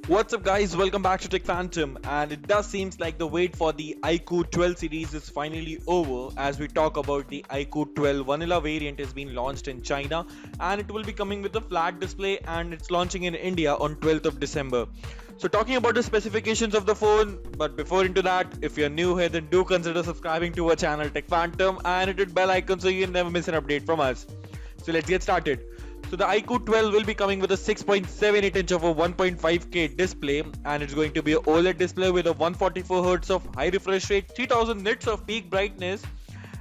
What's up guys, welcome back to Tech Phantom, and it does seems like the wait for the iQOO 12 series is finally over as we talk about the iQOO 12 vanilla variant has been launched in China and it will be coming with a flat display and it's launching in India on 12th of December. So talking about the specifications of the phone, but before into that, if you're new here then do consider subscribing to our channel Tech Phantom and hit the bell icon so you can never miss an update from us. So let's get started. So the iQOO 12 will be coming with a 6.78 inch of a 1.5K display and it's going to be a OLED display with a 144Hz of high refresh rate, 3000 nits of peak brightness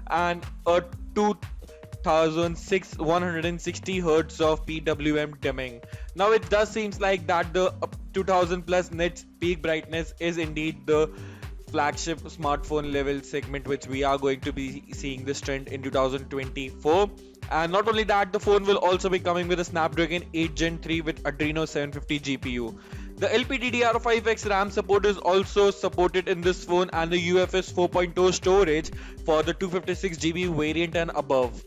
and a 2160 Hz of PWM dimming. Now it does seems like that the 2000 plus nits peak brightness is indeed the flagship smartphone level segment which we are going to be seeing this trend in 2024. And not only that, the phone will also be coming with a Snapdragon 8 Gen 3 with Adreno 750 GPU. The LPDDR5X RAM support is also supported in this phone and the UFS 4.0 storage for the 256GB variant and above.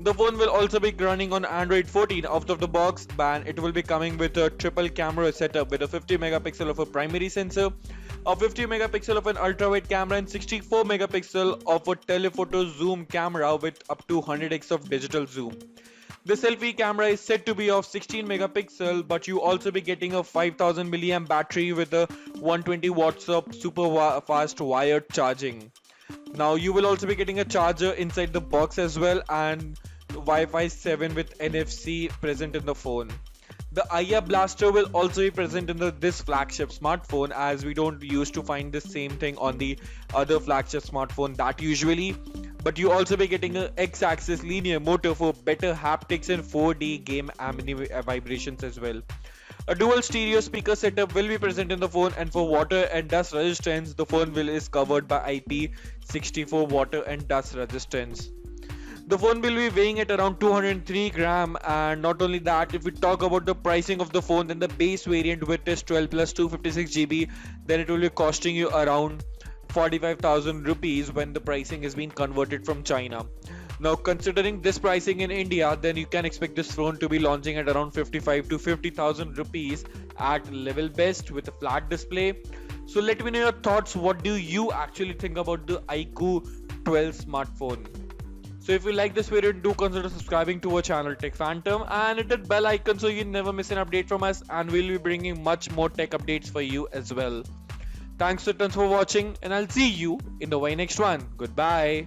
The phone will also be running on Android 14 out of the box, and it will be coming with a triple camera setup with a 50 megapixel of a primary sensor, a 50 megapixel of an ultra wide camera and 64 megapixel of a telephoto zoom camera with up to 100x of digital zoom. The selfie camera is said to be of 16 megapixel, but you also be getting a 5000 milliamp battery with a 120 watts of super fast wired charging. Now you will also be getting a charger inside the box as well and Wi-Fi 7 with NFC present in the phone. The IA blaster will also be present in this flagship smartphone as we don't used to find the same thing on the other flagship smartphone that usually. But you also be getting a X-axis linear motor for better haptics and 4D game vibrations as well. A dual stereo speaker setup will be present in the phone, and for water and dust resistance, the phone is covered by IP64 water and dust resistance. The phone will be weighing at around 203 gram, and not only that, if we talk about the pricing of the phone, then the base variant with this 12 plus 256GB, then it will be costing you around 45,000 rupees when the pricing has been converted from China. Now considering this pricing in India, then you can expect this phone to be launching at around 55 to 50,000 rupees at level best with a flat display. So let me know your thoughts. What do you actually think about the iQOO 12 smartphone? So if you like this video, do consider subscribing to our channel Tech Phantom and hit that bell icon so you never miss an update from us, and we'll be bringing much more tech updates for you as well. Thanks a ton for watching and I'll see you in the very next one. Goodbye.